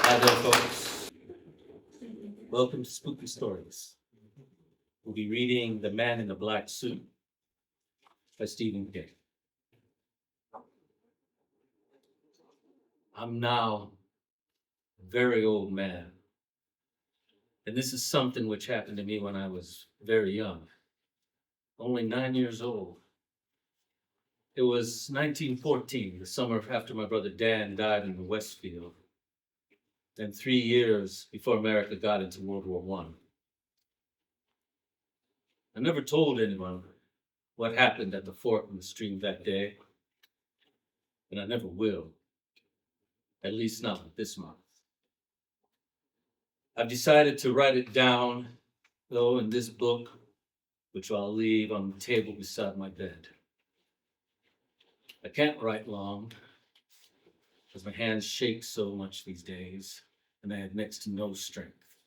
Hi there, folks. Welcome to Spooky Stories. We'll be reading The Man in the Black Suit by Stephen King. I'm now a very old man, and this is something which happened to me when I was very young, only 9 years old. It was 1914, the summer after my brother Dan died in the Westfield, and 3 years before America got into World War I. I never told anyone what happened at the fort in the stream that day, and I never will, at least not this month. I've decided to write it down, though, in this book, which I'll leave on the table beside my bed. I can't write long, because my hands shake so much these days, and I have next to no strength.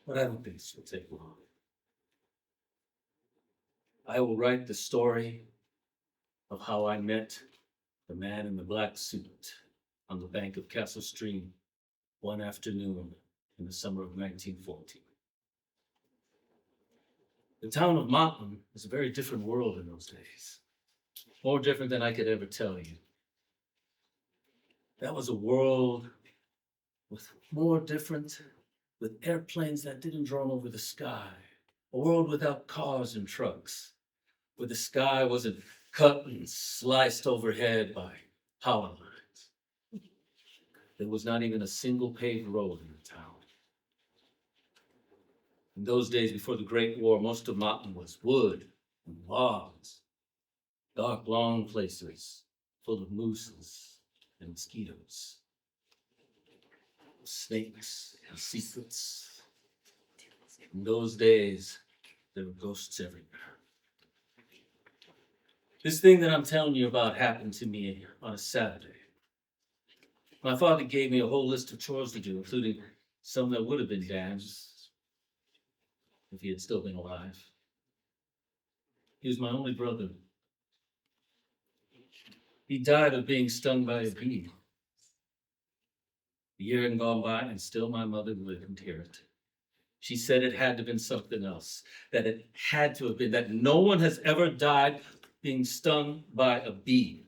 But I don't think this will take long. I will write the story of how I met the man in the black suit on the bank of Castle Stream one afternoon in the summer of 1914. The town of Mountain was a very different world in those days, more different than I could ever tell you. That was a world with more different, with airplanes that didn't drone over the sky, a world without cars and trucks, where the sky wasn't cut and sliced overhead by power lines. There was not even a single paved road in the town. In those days before the Great War, most of Mountain was wood and logs, dark, long places full of mooses and mosquitoes, snakes and secrets. In those days, there were ghosts everywhere. This thing that I'm telling you about happened to me on a Saturday. My father gave me a whole list of chores to do, including some that would have been Dan's if he had still been alive. He was my only brother. He died of being stung by a bee. A year had gone by, and still my mother wouldn't hear it. She said it had to have been something else, that it had to have been, that no one has ever died being stung by a bee.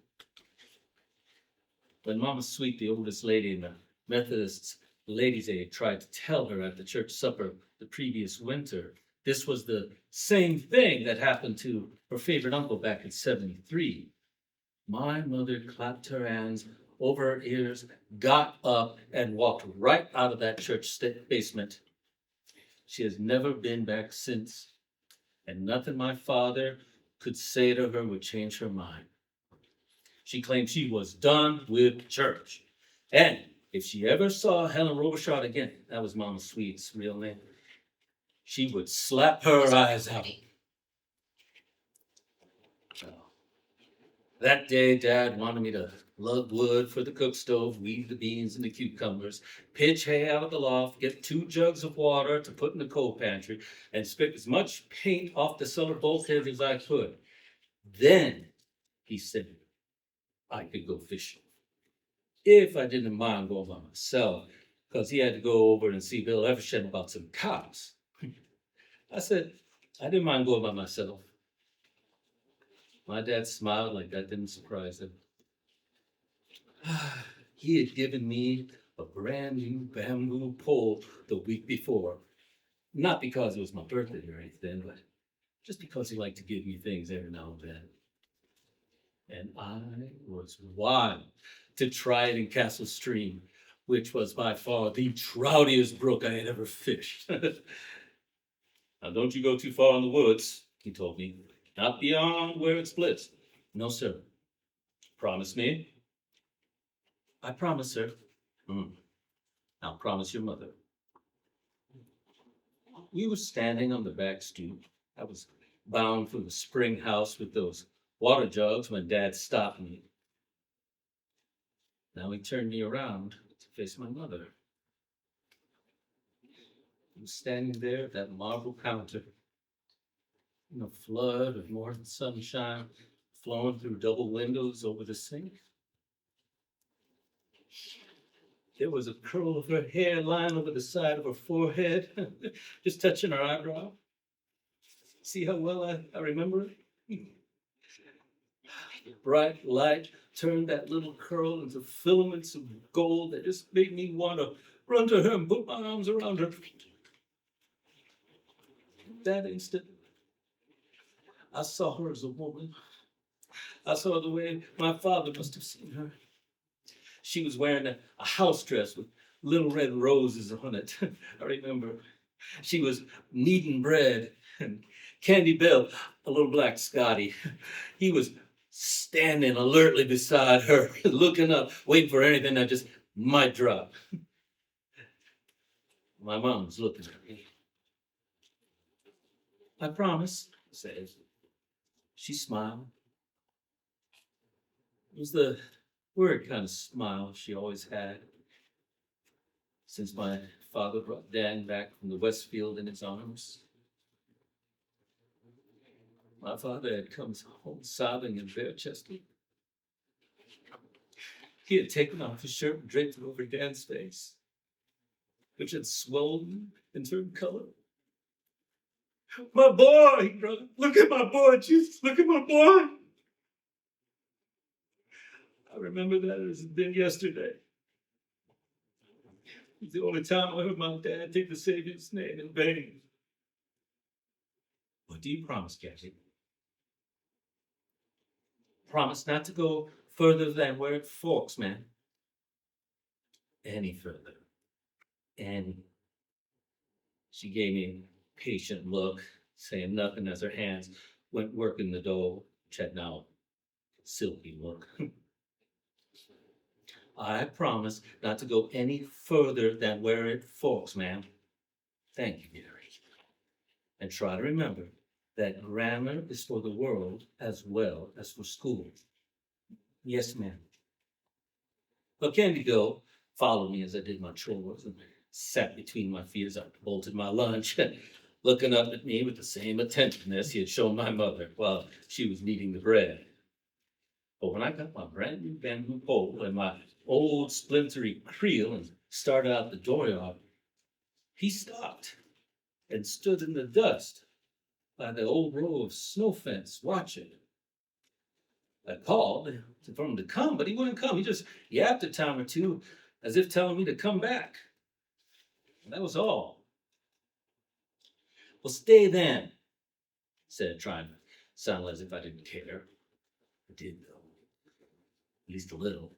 When Mama Sweet, the oldest lady in the Methodist Ladies' Aid, tried to tell her at the church supper the previous winter, this was the same thing that happened to her favorite uncle back in '73. My mother clapped her hands over her ears, got up, and walked right out of that church basement. She has never been back since, and nothing my father could say to her would change her mind. She claimed she was done with church. And if she ever saw Helen Robichaud again, that was Mama Sweet's real name, she would slap her eyes out. That day, Dad wanted me to lug wood for the cook stove, weed the beans and the cucumbers, pitch hay out of the loft, get 2 jugs of water to put in the coal pantry, and scrape as much paint off the cellar bulkhead as I could. Then, he said, I could go fishing. If I didn't mind going by myself, because he had to go over and see Bill Evershed about some cows. I said, I didn't mind going by myself. My dad smiled like that didn't surprise him. He had given me a brand new bamboo pole the week before. Not because it was my birthday or anything, but just because he liked to give me things every now and then. And I was wild to try it in Castle Stream, which was by far the troutiest brook I had ever fished. Now, don't you go too far in the woods, he told me. Not beyond where it splits. No, sir. Promise me? I promise, sir. Now promise your mother. We were standing on the back stoop. I was bound for the spring house with those water jugs when Dad stopped me. Now he turned me around to face my mother, who was standing there at that marble counter in a flood of morning sunshine flowing through double windows over the sink. There was a curl of her hair lying over the side of her forehead, just touching her eyebrow. See how well I remember it? Bright light turned that little curl into filaments of gold that just made me want to run to her and put my arms around her. That instant, I saw her as a woman. I saw the way my father must have seen her. She was wearing a house dress with little red roses on it. I remember. She was kneading bread, and Candy Bill, a little black Scotty, he was standing alertly beside her, looking up, waiting for anything that just might drop. My mom was looking at me. I promise, he says. She smiled. It was the weird kind of smile she always had since my father brought Dan back from the Westfield in his arms. My father had come home sobbing and bare-chested. He had taken off his shirt and draped it over Dan's face, which had swollen and turned color. My boy, he cried. Look at my boy, Jesus, look at my boy. I remember that as it did yesterday. It's the only time I heard my dad take the Savior's name in vain. What do you promise, Kathy? Promise not to go further than where it forks, man. Any further. Any. She gave me a patient look, saying nothing as her hands went working the dough, which had now a silky look. I promise not to go any further than where it forks, ma'am. Thank you, Gary. And try to remember that grammar is for the world as well as for school. Yes, ma'am. But Candy Bill followed me as I did my chores and sat between my feet as I bolted my lunch, looking up at me with the same attentiveness he had shown my mother while she was kneading the bread. But when I got my brand new bamboo pole and my old splintery creel and started out the dooryard, he stopped and stood in the dust by the old row of snow fence watching. I called for him to come, but he wouldn't come. He just yapped a time or two as if telling me to come back. And that was all. Well, stay then, said, trying to sound as if I didn't care. I did, though. At least a little.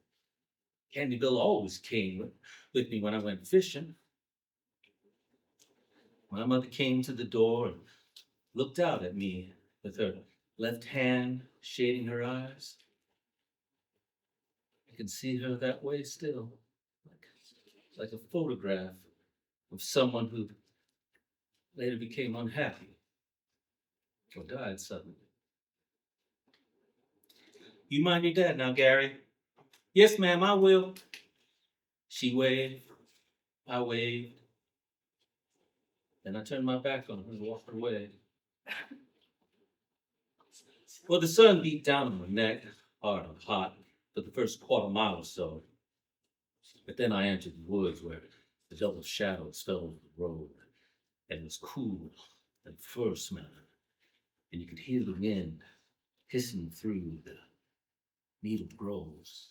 Candy Bill always came with me when I went fishing. My mother came to the door and looked out at me with her left hand shading her eyes. I can see her that way still, like a photograph of someone who later became unhappy or died suddenly. You mind your dad now, Gary? Yes, ma'am, I will. She waved. I waved. Then I turned my back on her and walked away. Well, the sun beat down on my neck, hard and hot, for the first quarter mile or so. But then I entered the woods where the double shadows fell over the road, and it was cool and fur-smelling, and you could hear the wind hissing through the needle groves.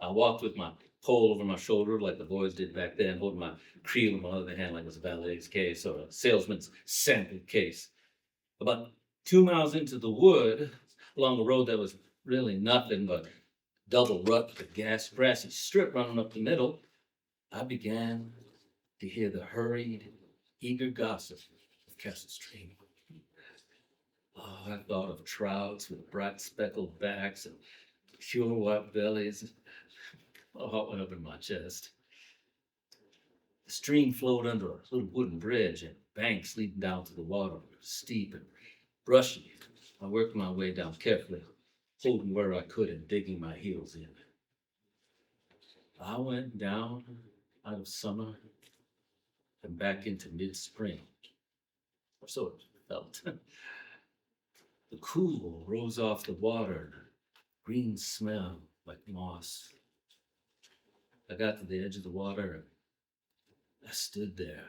I walked with my pole over my shoulder like the boys did back then, holding my creel in my other hand like it was a valet's case or a salesman's sample case. About 2 miles into the wood, along a road that was really nothing but double rut with a grassy strip running up the middle, I began to hear the hurried, eager gossip of Castle Stream. Oh, I thought of trouts with bright speckled backs and pure white bellies. My heart went up in my chest. The stream flowed under a little wooden bridge, and banks leading down to the water were steep and brushy. I worked my way down carefully, holding where I could and digging my heels in. I went down out of summer and back into mid-spring, or so it felt. The cool rose off the water, green smell like moss. I got to the edge of the water and I stood there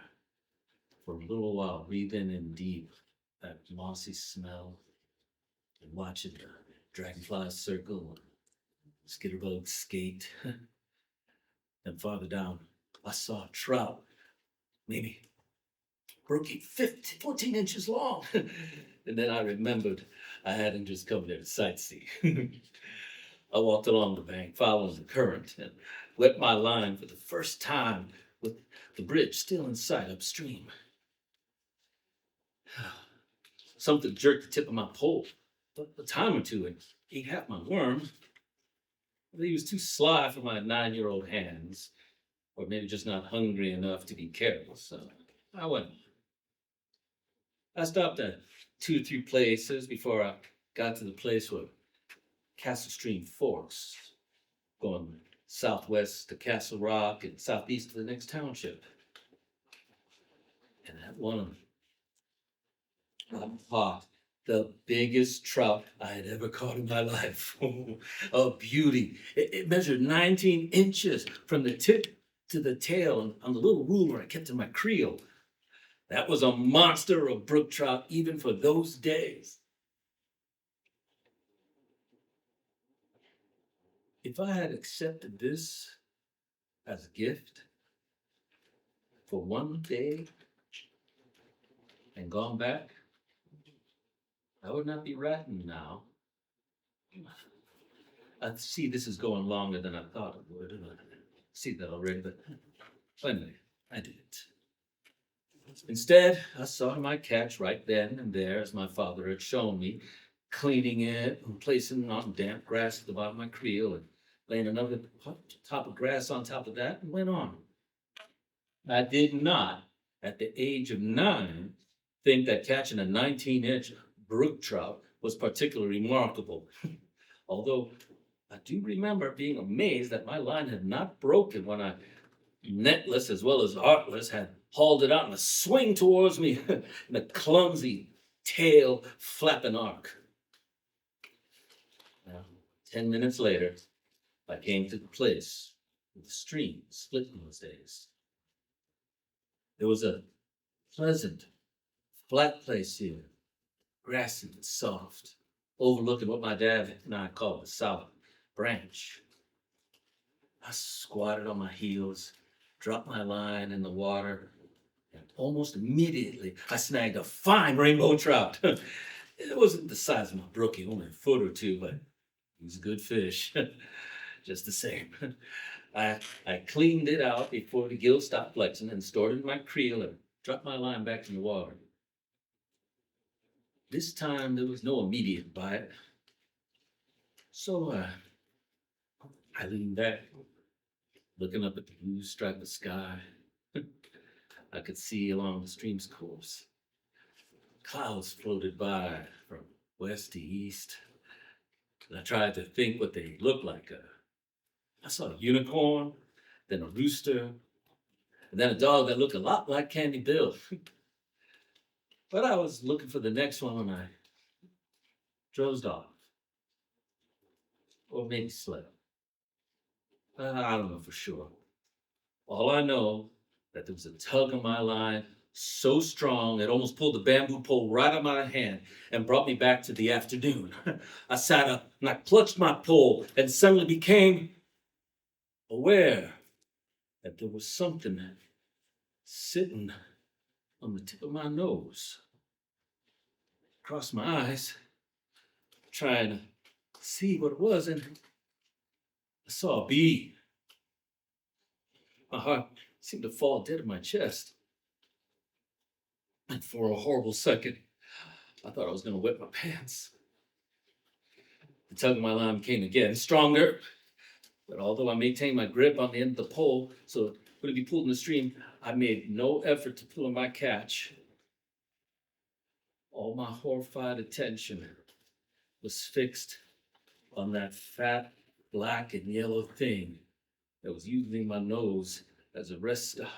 for a little while, breathing in deep that mossy smell and watching the dragonflies circle and skitterbugs skate. And farther down, I saw a trout, maybe brookie 14 inches long. And then I remembered I hadn't just come there to sightsee. I walked along the bank, following the current, and wet my line for the first time with the bridge still in sight upstream. Something jerked the tip of my pole a time or two and ate half my worm. He was too sly for my 9-year-old hands, or maybe just not hungry enough to be careless, so I went. I stopped at 2 or 3 places before I got to the place where Castle Stream forks, going southwest to Castle Rock and southeast to the next township. And that one, I caught the biggest trout I had ever caught in my life. A beauty. It measured 19 inches from the tip to the tail on the little ruler I kept in my creel. That was a monster of brook trout even for those days. If I had accepted this as a gift for one day and gone back, I would not be ratting now. I see this is going longer than I thought it would. I see that already, but anyway, I did it. Instead, I saw my catch right then and there, as my father had shown me, cleaning it and placing it on damp grass at the bottom of my creel and laying another top of grass on top of that and went on. I did not, at the age of 9, think that catching a 19-inch brook trout was particularly remarkable. Although I do remember being amazed that my line had not broken when I, netless as well as artless, had hauled it out in a swing towards me in a clumsy tail flapping arc. Now, 10 minutes later, I came to the place where the stream split in those days. There was a pleasant, flat place here, grassy and soft, overlooking what my dad and I called the South Branch. I squatted on my heels, dropped my line in the water, and almost immediately I snagged a fine rainbow trout. It wasn't the size of my brookie, only a foot or two, but he was a good fish, just the same. I cleaned it out before the gill stopped flexing and stored it in my creel and dropped my line back in the water. This time there was no immediate bite, so I leaned back, looking up at the blue stripe of sky. I could see along the stream's course. Clouds floated by from west to east, and I tried to think what they looked like. I saw a unicorn, then a rooster, and then a dog that looked a lot like Candy Bill. But I was looking for the next one when I dozed off, or maybe slept. I don't know for sure. All I know that there was a tug on my line so strong it almost pulled the bamboo pole right out of my hand and brought me back to the afternoon. I sat up and I clutched my pole and suddenly became aware that there was something sitting on the tip of my nose. Crossed my eyes, trying to see what it was, and I saw a bee. My heart seemed to fall dead in my chest. And for a horrible second, I thought I was going to wet my pants. The tug of my line came again, stronger. But although I maintained my grip on the end of the pole so it wouldn't be pulled in the stream, I made no effort to pull on my catch. All my horrified attention was fixed on that fat black and yellow thing that was using my nose as a rest stop.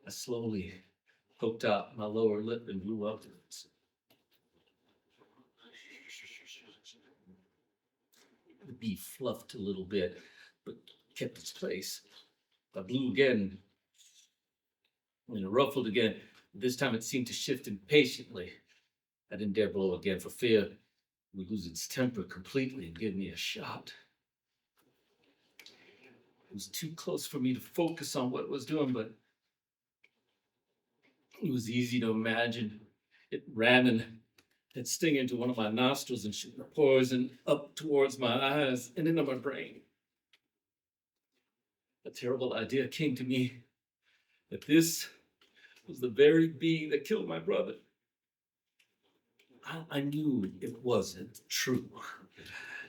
I slowly poked out my lower lip and blew upwards. The bee fluffed a little bit, but kept its place. I blew again, and it ruffled again. This time it seemed to shift impatiently. I didn't dare blow again for fear it would lose its temper completely and give me a shot. It was too close for me to focus on what it was doing, but it was easy to imagine. It ran and had sting into one of my nostrils and shoot the poison up towards my eyes and into my brain. A terrible idea came to me that this was the very bee that killed my brother. I knew it wasn't true.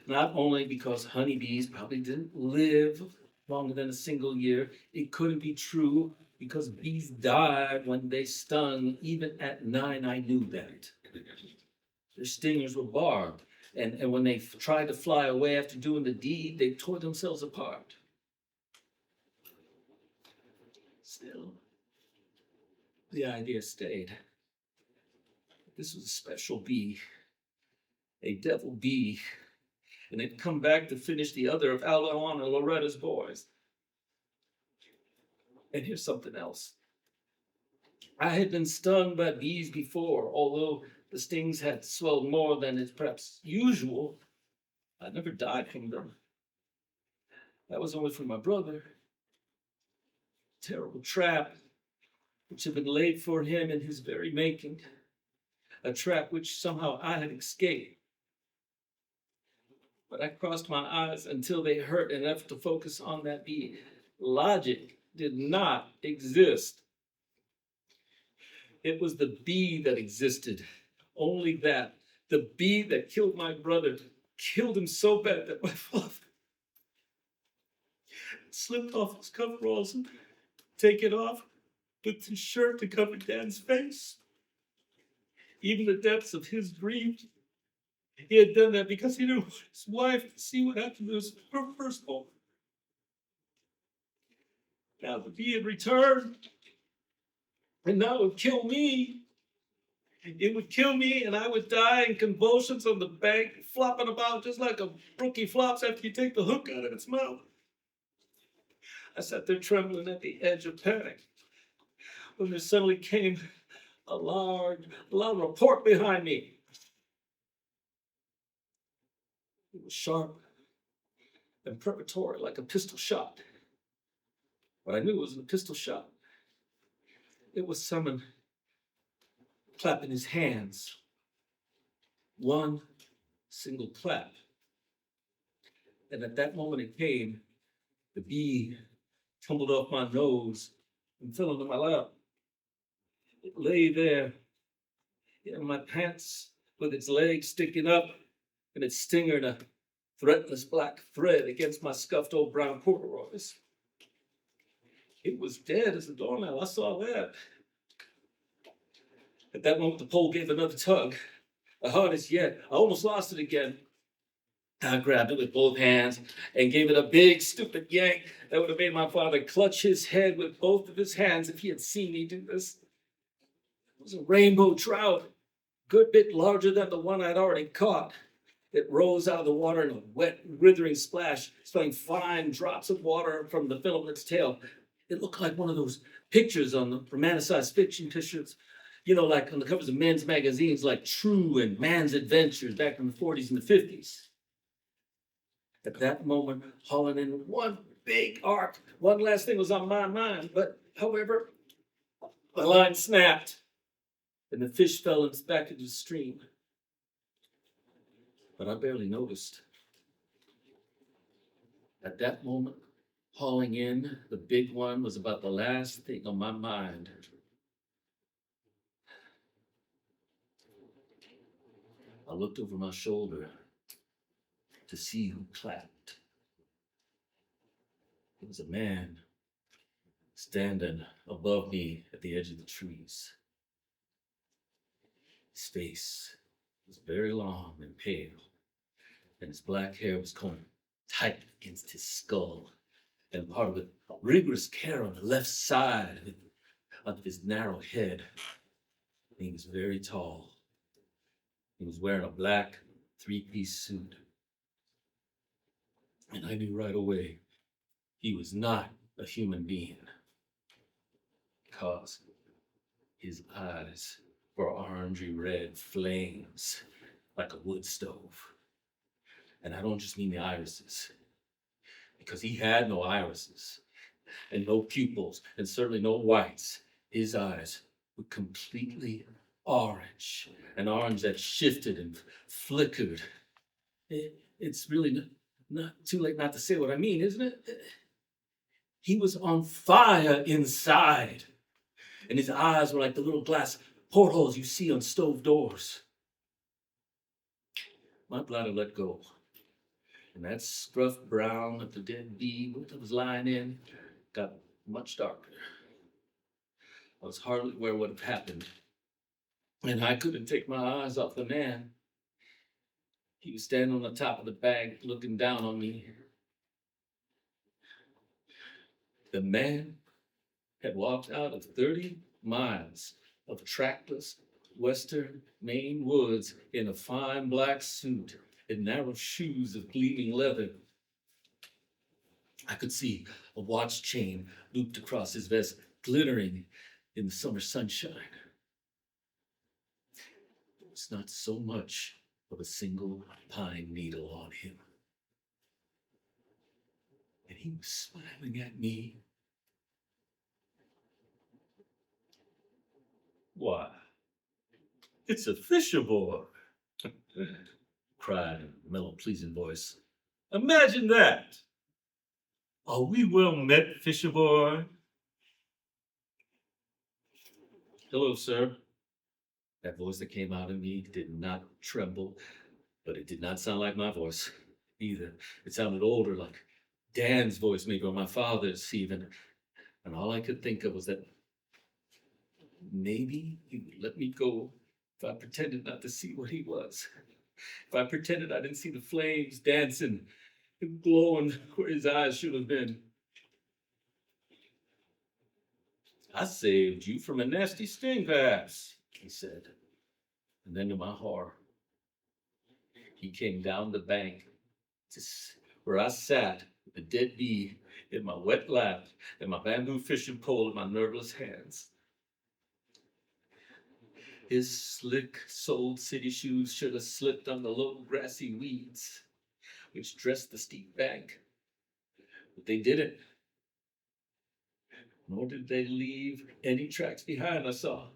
Not only because honeybees probably didn't live longer than a single year, it couldn't be true because bees died when they stung. Even at 9, I knew that. Their stingers were barbed, and when they tried to fly away after doing the deed, they tore themselves apart. Still, the idea stayed. This was a special bee, a devil bee, and it'd come back to finish the other of Alon and Loretta's boys. And here's something else. I had been stung by bees before, although the stings had swelled more than is perhaps usual. I never died from them. That was only from my brother. Terrible trap which had been laid for him in his very making. A trap which somehow I had escaped. But I crossed my eyes until they hurt in an effort to focus on that bee. Logic did not exist. It was the bee that existed. Only that. The bee that killed my brother killed him so bad that my father slipped off his coveralls and taken off with his shirt to cover Dad's face. Even the depths of his grief, he had done that because he didn't want his wife to see what happened to his firstborn. Now the bee had returned, and now it would kill me. It would kill me, and I would die in convulsions on the bank, flopping about just like a brookie flops after you take the hook out of its mouth. I sat there trembling at the edge of panic when there suddenly came a loud report behind me. It was sharp and preparatory, like a pistol shot. But I knew it wasn't a pistol shot. It was someone clapping his hands. One single clap. And at that moment it came, the bee tumbled off my nose and fell into my lap. It lay there in my pants with its legs sticking up and its stinger in a threatless black thread against my scuffed old brown corduroys. It was dead as a doornail. I saw that. At that moment, the pole gave another tug, the hardest yet. I almost lost it again. I grabbed it with both hands and gave it a big, stupid yank that would have made my father clutch his head with both of his hands if he had seen me do this. It was a rainbow trout, a good bit larger than the one I'd already caught. It rose out of the water in a wet, withering splash, spilling fine drops of water from the film of its tail. It looked like one of those pictures on the romanticized fiction pictures, you know, like on the covers of men's magazines like True and Man's Adventures back in the 40s and the 50s. At that moment, hauling in one big arc, one last thing was on my mind, but however, the line snapped and the fish fell back into the stream. But I barely noticed. At that moment, hauling in the big one was about the last thing on my mind. I looked over my shoulder to see who clapped. It was a man standing above me at the edge of the trees. His face was very long and pale, and his black hair was combed tight against his skull, and part of it rigorous care on the left side of his narrow head. He was very tall. He was wearing a black three-piece suit. And I knew right away he was not a human being, because his eyes were orangey red flames like a wood stove. And I don't just mean the irises, because he had no irises and no pupils and certainly no whites. His eyes were completely orange, an orange that shifted and flickered. It's really not too late not to say what I mean, isn't it? He was on fire inside, and his eyes were like the little glass portholes you see on stove doors. My bladder let go, and that scruff brown that the dead bee was lying in got much darker. I was hardly aware what had happened, and I couldn't take my eyes off the man. He was standing on the top of the bank looking down on me. The man had walked out of 30 miles of trackless western Maine woods in a fine black suit and narrow shoes of gleaming leather. I could see a watch chain looped across his vest, glittering in the summer sunshine. There was not so much of a single pine needle on him. And he was smiling at me. Why, it's a fisher boy, cried a mellow, pleasing voice. Imagine that! Are we well met, fisher boy? Hello, sir. That voice that came out of me did not tremble, but it did not sound like my voice either. It sounded older, like Dan's voice, maybe, or my father's even. And all I could think of was that maybe he would let me go if I pretended not to see what he was. If I pretended I didn't see the flames dancing and glowing where his eyes should have been. I saved you from a nasty sting, perhaps, he said. And then to my horror, he came down the bank to where I sat with the dead bee in my wet lap and my bamboo fishing pole in my nerveless hands. His slick-soled city shoes should have slipped on the low grassy weeds which dressed the steep bank, but they didn't. Nor did they leave any tracks behind, I saw.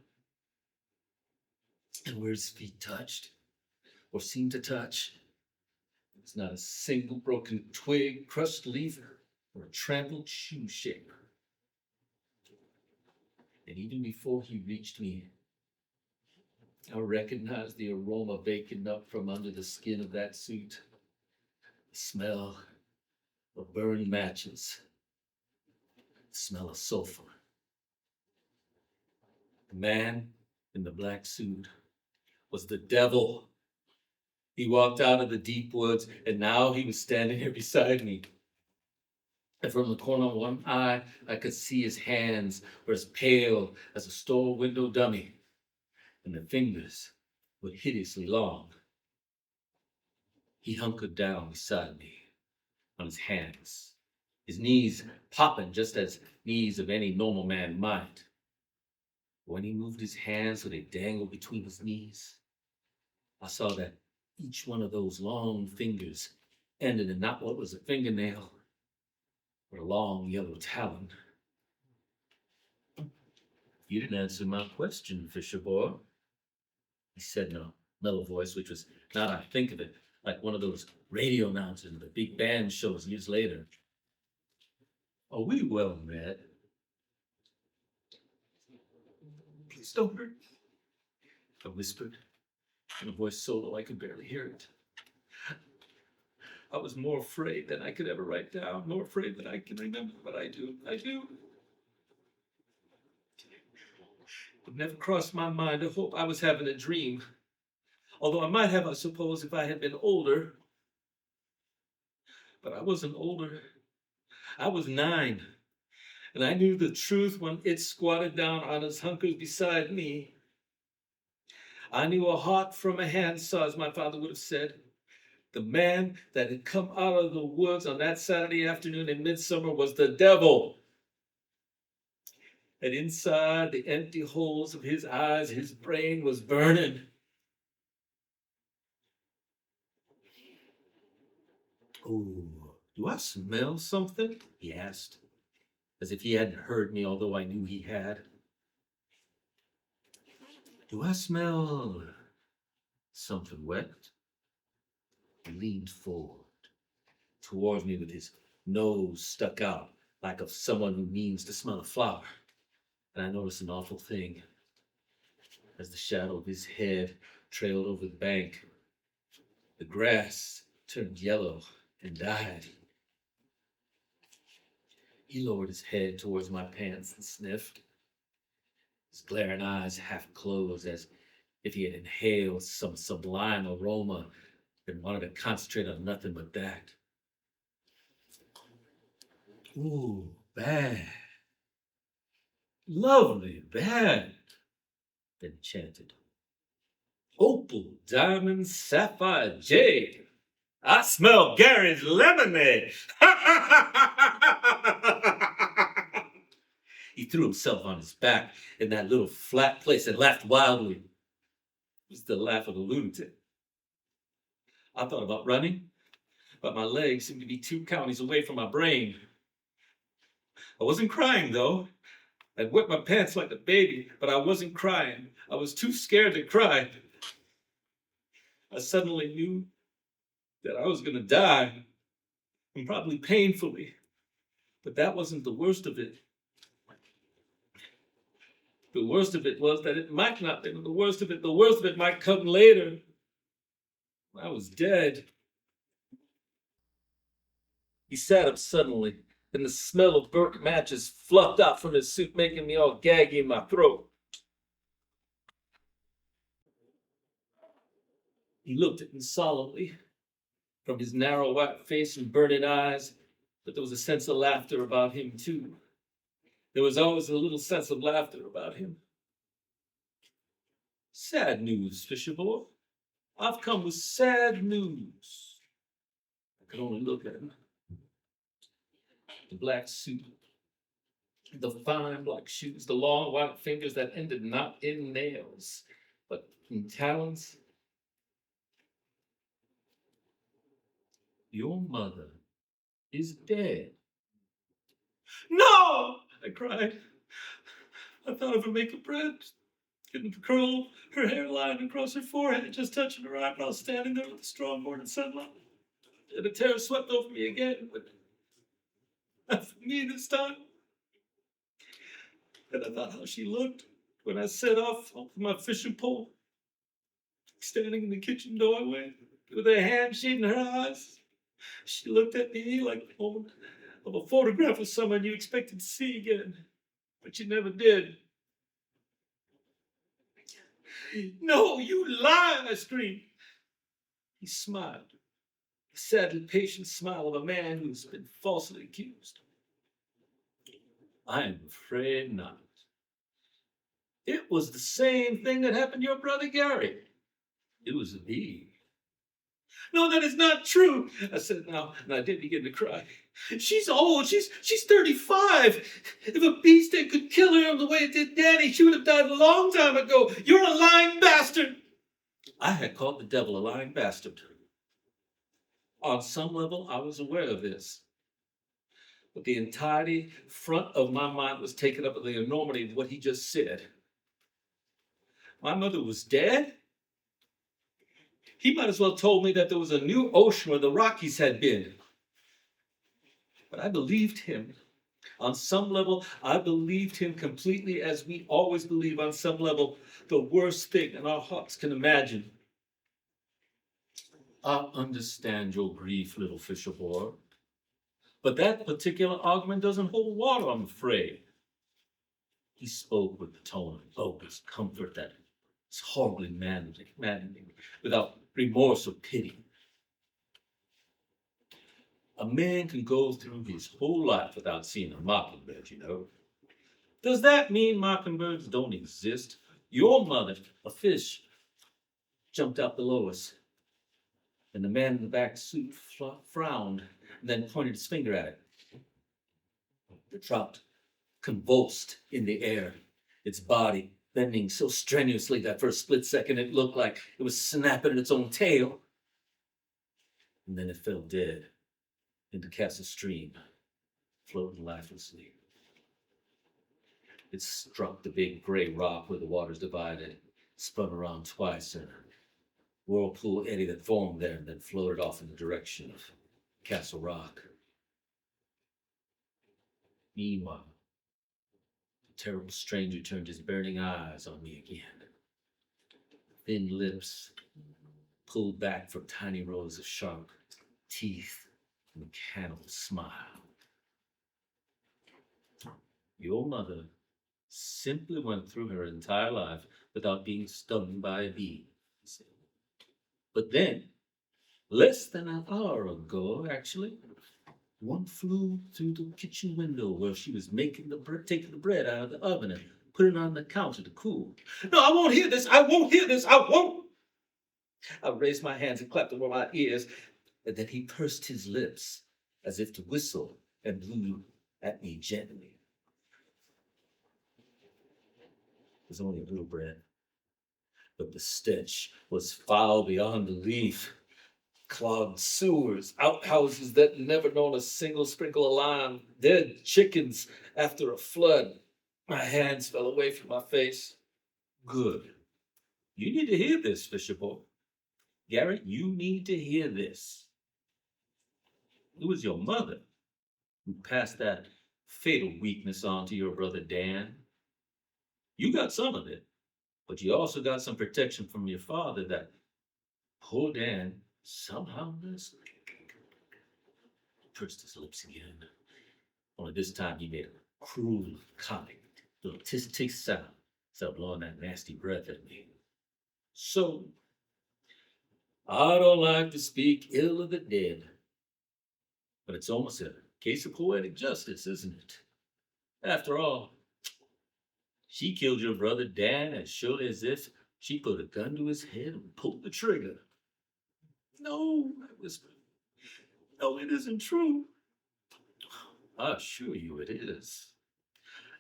And where his feet touched, or seemed to touch, there was not a single broken twig, crushed leaf, or a trampled shoe shape. And even before he reached me, I recognized the aroma baking up from under the skin of that suit. The smell of burned matches. The smell of sulfur. The man in the black suit was the devil. He walked out of the deep woods, and now he was standing here beside me. And from the corner of one eye, I could see his hands were as pale as a store window dummy, and the fingers were hideously long. He hunkered down beside me on his hands, his knees popping just as knees of any normal man might. When he moved his hands so they dangled between his knees, I saw that each one of those long fingers ended in not what was a fingernail, but a long yellow talon. You didn't answer my question, fisher boy, he said in a mellow voice, which was, now that I think of it, like one of those radio announcers in the big band shows years later. Are we well met? Please don't hurt me, I whispered, in a voice so low I could barely hear it. I was more afraid than I could ever write down, more afraid than I can remember, but I do. It never crossed my mind to hope I was having a dream. Although I might have, I suppose, if I had been older. But I wasn't older. I was 9. And I knew the truth when it squatted down on its hunkers beside me. I knew a heart from a handsaw, as my father would have said. The man that had come out of the woods on that Saturday afternoon in midsummer was the devil. And inside the empty holes of his eyes, his brain was burning. "Oh, do I smell something?" he asked, as if he hadn't heard me, although I knew he had. "Do I smell something wet?" He leaned forward toward me with his nose stuck out like of someone who means to smell a flower. And I noticed an awful thing. As the shadow of his head trailed over the bank, the grass turned yellow and died. He lowered his head towards my pants and sniffed, his glaring eyes half closed as if he had inhaled some sublime aroma and wanted to concentrate on nothing but that. "Ooh, bad. Lovely, bad," then chanted. "Opal, diamond, sapphire, jade. I smell Gary's lemonade." He threw himself on his back in that little flat place and laughed wildly. It was the laugh of a lunatic. I thought about running, but my legs seemed to be 2 counties away from my brain. I wasn't crying, though. I'd wet my pants like a baby, but I wasn't crying. I was too scared to cry. I suddenly knew that I was going to die, and probably painfully. But that wasn't the worst of it. The worst of it was that it might not be. The worst of it might come later. I was dead. He sat up suddenly, and the smell of burnt matches fluffed out from his suit, making me all gaggy in my throat. He looked at me solemnly. From his narrow white face and burning eyes, but there was a sense of laughter about him, too. There was always a little sense of laughter about him. "Sad news, Fisherboy. I've come with sad news." I could only look at him. The black suit, the fine black shoes, the long white fingers that ended not in nails, but in talons. "Your mother is dead." "No!" I cried. I thought of her makeup red, getting the curl, her hairline across her forehead, just touching her eyebrows, standing there with the strong morning sunlight. And a terror swept over me again, but not for me this time. And I thought how she looked when I set off with my fishing pole, standing in the kitchen doorway with her hand shading her eyes. She looked at me like the moment of a photograph of someone you expected to see again, but you never did. "No, you lie!" I screamed. He smiled, the sadly patient smile of a man who's been falsely accused. "I am afraid not. It was the same thing that happened to your brother Gary. It was a bee." "No, that is not true," I said now, and I did begin to cry. "She's old. She's 35. If a bee sting could kill her the way it did Danny, she would have died a long time ago. You're a lying bastard." I had called the devil a lying bastard. On some level, I was aware of this. But the entirety front of my mind was taken up with the enormity of what he just said. My mother was dead? He might as well told me that there was a new ocean where the Rockies had been. But I believed him. On some level, I believed him completely, as we always believe on some level the worst thing in our hearts can imagine. "I understand your grief, little fisher boy. But that particular argument doesn't hold water, I'm afraid." He spoke with the tone of bogus comfort that It's horribly maddening, without remorse or pity. A man can go through his whole life without seeing a mockingbird, you know. Does that mean mockingbirds don't exist? Your mother, a fish, jumped out below us, and the man in the back suit frowned and then pointed his finger at it. It dropped, convulsed in the air, its body bending so strenuously that for a split second it looked like it was snapping at its own tail. And then it fell dead into Castle Stream, floating lifelessly. It struck the big gray rock where the waters divided, spun around twice in a whirlpool eddy that formed there and then floated off in the direction of Castle Rock. Meanwhile, the terrible stranger turned his burning eyes on me again. Thin lips pulled back from tiny rows of sharp teeth and a cannibal smile. Your mother simply went through her entire life without being stung by a bee, he said. But then, less than an hour ago, actually, one flew through the kitchen window where she was making taking the bread out of the oven and putting it on the counter to cool. No, I won't hear this. I won't hear this. I won't. I raised my hands and clapped over my ears, and then he pursed his lips as if to whistle and blew at me gently. It was only a little bread, but the stench was foul beyond belief. Clogged sewers, outhouses that never known a single sprinkle of lime, dead chickens after a flood. My hands fell away from my face. Good. You need to hear this, Fisher Boy. Garrett, you need to hear this. It was your mother who passed that fatal weakness on to your brother Dan. You got some of it, but you also got some protection from your father that poor Dan somehow missed. He pursed his lips again. Only this time he made a cruel, comic, little tisk-tisk sound, instead of blowing that nasty breath at me. So, I don't like to speak ill of the dead, but it's almost a case of poetic justice, isn't it? After all, she killed your brother Dan as surely as if she put a gun to his head and pulled the trigger. No, I whispered. No, it isn't true. I assure you it is.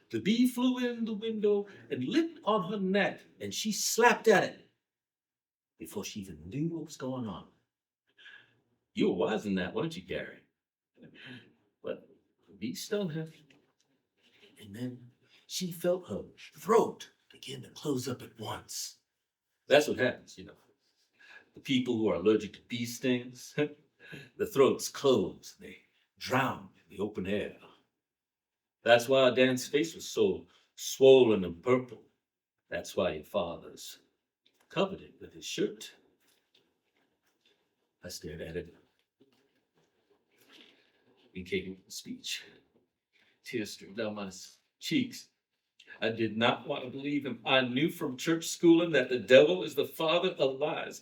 The bee flew in the window and lit on her neck, and she slapped at it before she even knew what was going on. You were wise in that, weren't you, Gary? But the bee stung her, and then she felt her throat begin to close up at once. That's what happens, you know. The people who are allergic to bee stings, the throats close, they drown in the open air. That's why Dan's face was so swollen and purple. That's why your father's covered it with his shirt. I stared at it, incapable of speech. Tears streamed down my cheeks. I did not want to believe him. I knew from church schooling that the devil is the father of lies.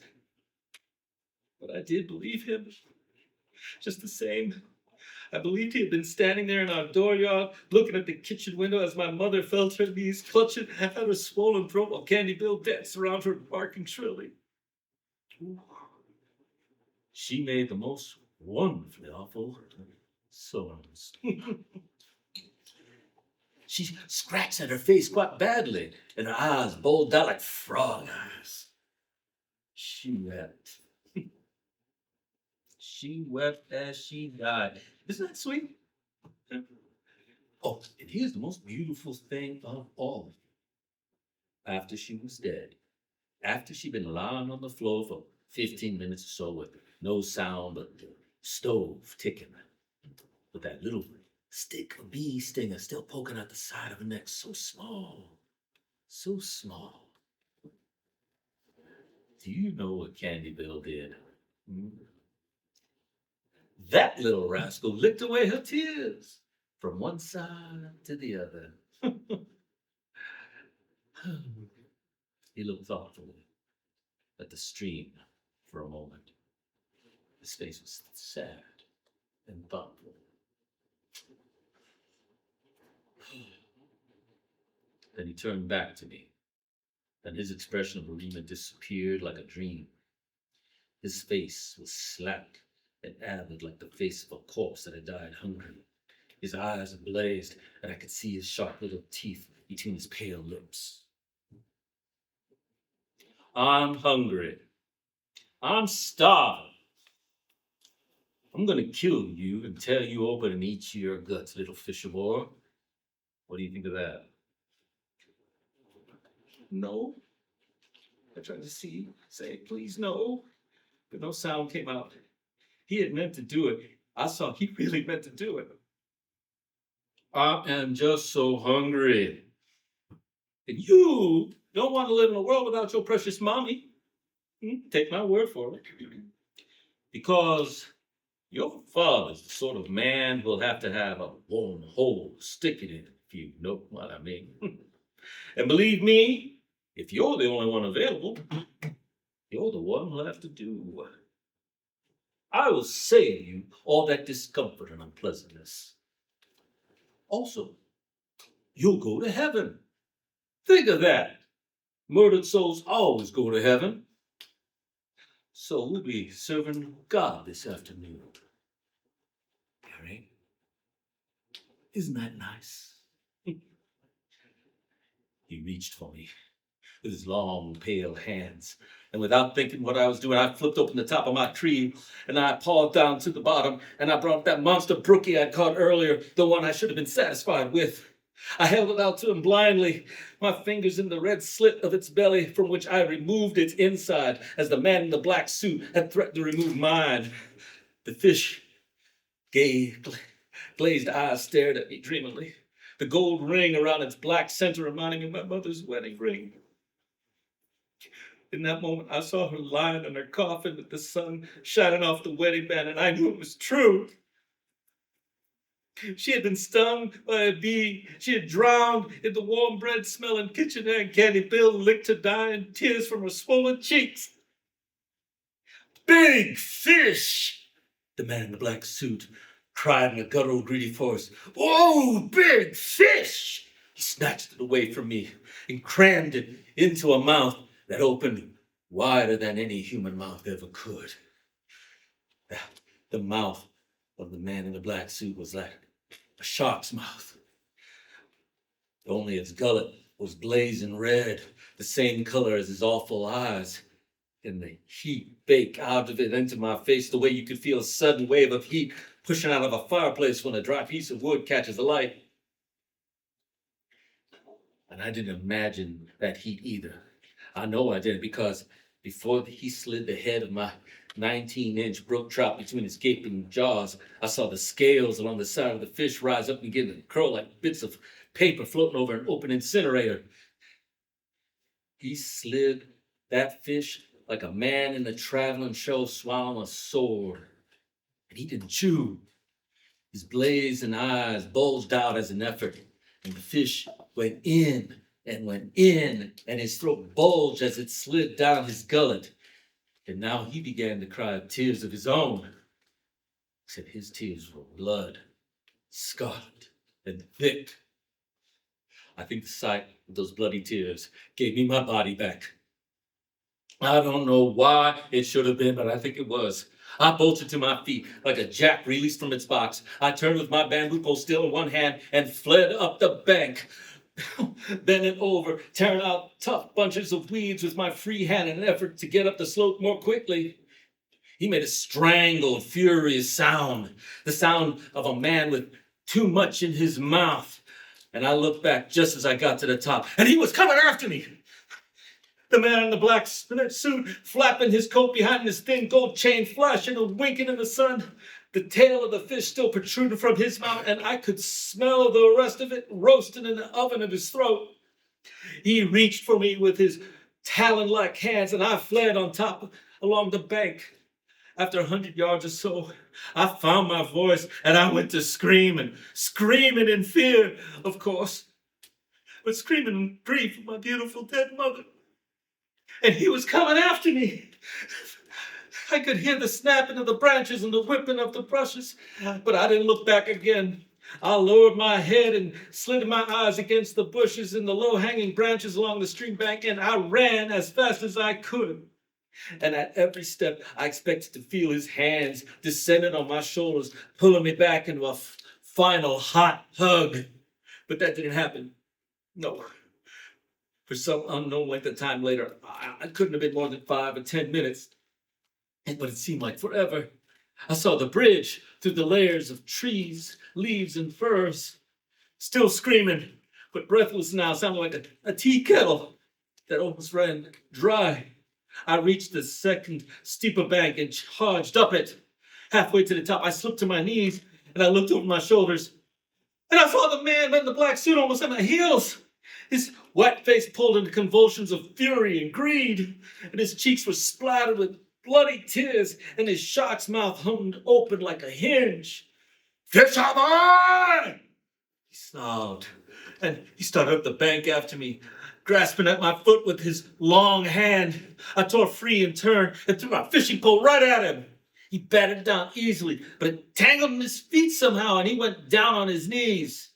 But I did believe him. Just the same. I believed he had been standing there in our dooryard, looking at the kitchen window as my mother fell to her knees, clutching at her swollen throat while Candy Bill danced around her, barking shrilly. She made the most wonderfully awful songs. She scratched at her face quite badly, and her eyes bulged out like frog eyes. She wept. She wept as she died. Isn't that sweet? Oh, and here's the most beautiful thing of all. After she was dead, after she'd been lying on the floor for 15 minutes or so with no sound but the stove ticking, with that little stick of bee stinger still poking out the side of her neck, so small, so small. Do you know what Candy Bill did? That little rascal licked away her tears from one side to the other. He looked thoughtfully at the stream for a moment. His face was sad and thoughtful. Then he turned back to me, and his expression of bereavement disappeared like a dream. His face was slack and avid like the face of a corpse that had died hungry. His eyes blazed, and I could see his sharp little teeth between his pale lips. I'm hungry. I'm starving. I'm gonna kill you and tear you open and eat your guts, little fisher boy. What do you think of that? No. I tried to say, please no. But no sound came out. He had meant to do it. I saw he really meant to do it. I am just so hungry. And you don't want to live in a world without your precious mommy. Take my word for it. Because your father's the sort of man who'll have to have a warm hole sticking in it, if you know what I mean. And believe me, if you're the only one available, you're the one who'll have to do. I will save you all that discomfort and unpleasantness. Also, you'll go to heaven. Think of that. Murdered souls always go to heaven. So we'll be serving God this afternoon. Harry, isn't that nice? He reached for me with his long, pale hands. And without thinking what I was doing, I flipped open the top of my tree and I pawed down to the bottom and I brought that monster brookie I'd caught earlier, the one I should have been satisfied with. I held it out to him blindly, my fingers in the red slit of its belly from which I removed its inside as the man in the black suit had threatened to remove mine. The fish, glazed eyes stared at me dreamily, the gold ring around its black center reminding me of my mother's wedding ring. In that moment, I saw her lying in her coffin with the sun shining off the wedding band, and I knew it was true. She had been stung by a bee. She had drowned in the warm bread smelling kitchen air, and Candy Bill licked her dying tears from her swollen cheeks. Big fish! The man in the black suit cried in a guttural, greedy voice. Oh, big fish! He snatched it away from me and crammed it into a mouth that opened wider than any human mouth ever could. The mouth of the man in the black suit was like a shark's mouth. Only its gullet was blazing red, the same color as his awful eyes. And the heat baked out of it into my face the way you could feel a sudden wave of heat pushing out of a fireplace when a dry piece of wood catches the light. And I didn't imagine that heat either. I know I didn't, because before he slid the head of my 19-inch brook trout between his gaping jaws, I saw the scales along the side of the fish rise up and begin to curl like bits of paper floating over an open incinerator. He slid that fish like a man in a traveling show swallowing a sword. And he didn't chew. His blazing eyes bulged out as an effort, and the fish went in, and his throat bulged as it slid down his gullet. And now he began to cry tears of his own, except his tears were blood, scarlet, and thick. I think the sight of those bloody tears gave me my body back. I don't know why it should have been, but I think it was. I bolted to my feet like a jack released from its box. I turned with my bamboo pole still in one hand and fled up the bank, bending over, tearing out tough bunches of weeds with my free hand in an effort to get up the slope more quickly. He made a strangled, furious sound, the sound of a man with too much in his mouth. And I looked back just as I got to the top, and he was coming after me. The man in the black suit, flapping his coat behind his thin gold chain, flashing and winking in the sun. The tail of the fish still protruded from his mouth, and I could smell the rest of it roasting in the oven of his throat. He reached for me with his talon-like hands, and I fled on top along the bank. After 100 yards or so, I found my voice, and I went to screaming in fear, of course, but screaming in grief for my beautiful dead mother. and he was coming after me. I could hear the snapping of the branches and the whipping of the brushes, but I didn't look back again. I lowered my head and slid my eyes against the bushes and the low-hanging branches along the stream bank, and I ran as fast as I could. And at every step, I expected to feel his hands descending on my shoulders, pulling me back into a final hot hug. But that didn't happen. No. For some unknown length of time later, I couldn't have been more than 5 or 10 minutes. But it seemed like forever. I saw the bridge through the layers of trees, leaves, and furs, still screaming, but breathless now, sounding like a tea kettle that almost ran dry. I reached the second steeper bank and charged up it. Halfway to the top, I slipped to my knees and I looked over my shoulders. And I saw the man in the black suit almost at my heels. His white face pulled into convulsions of fury and greed, and his cheeks were splattered with bloody tears, and his shark's mouth hung open like a hinge. "Fisherman!" he snarled, and he started up the bank after me, grasping at my foot with his long hand. I tore free in turn and threw my fishing pole right at him. He batted down easily, but it tangled in his feet somehow, and he went down on his knees.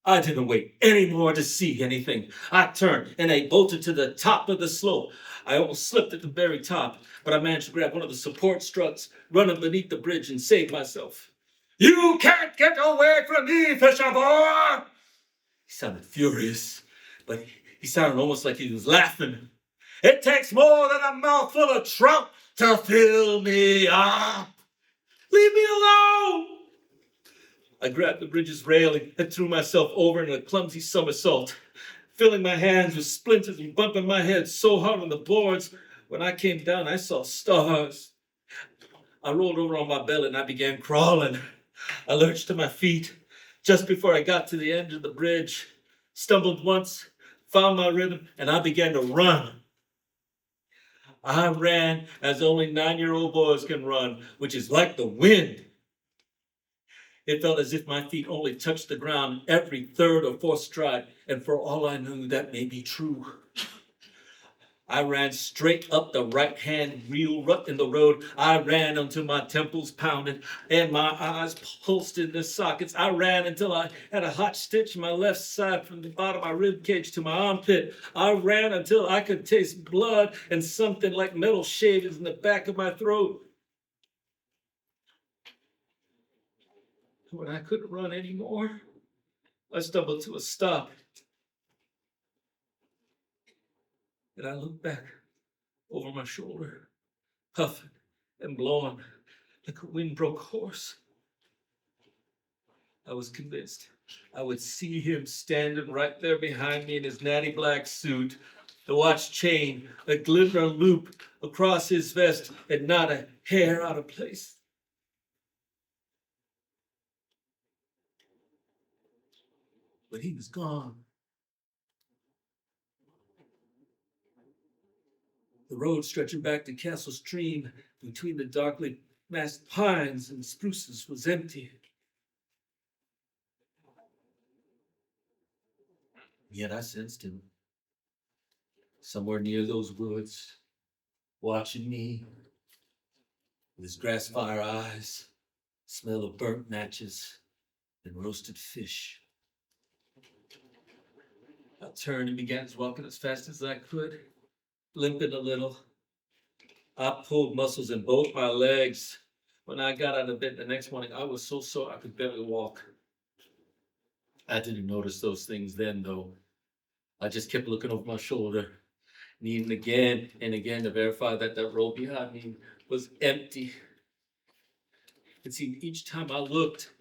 I didn't wait any more to see anything. I turned and I bolted to the top of the slope. I almost slipped at the very top, but I managed to grab one of the support struts running beneath the bridge and save myself. "You can't get away from me, fisher boy!" He sounded furious, but he sounded almost like he was laughing. "It takes more than a mouthful of trout to fill me up. Leave me alone!" I grabbed the bridge's railing and threw myself over in a clumsy somersault, filling my hands with splinters and bumping my head so hard on the boards. When I came down, I saw stars. I rolled over on my belly and I began crawling. I lurched to my feet just before I got to the end of the bridge, stumbled once, found my rhythm, and I began to run. I ran as only 9-year-old boys can run, which is like the wind. It felt as if my feet only touched the ground every third or fourth stride, and for all I knew, that may be true. I ran straight up the right-hand wheel rut in the road. I ran until my temples pounded and my eyes pulsed in their sockets. I ran until I had a hot stitch in my left side from the bottom of my rib cage to my armpit. I ran until I could taste blood and something like metal shavings in the back of my throat. When I couldn't run anymore, I stumbled to a stop. And I looked back over my shoulder, puffing and blowing like a wind-broke horse. I was convinced I would see him standing right there behind me in his natty black suit, the watch chain, a glittering loop across his vest, and not a hair out of place. But he was gone. The road stretching back to Castle Stream between the darkly massed pines and spruces was empty. Yet I sensed him somewhere near those woods, watching me with his grass fire eyes, smell of burnt matches and roasted fish. I turned and began walking as fast as I could, limping a little. I pulled muscles in both my legs. When I got out of bed the next morning, I was so sore I could barely walk. I didn't notice those things then, though. I just kept looking over my shoulder, needing again and again to verify that that road behind me was empty. It seemed each time I looked,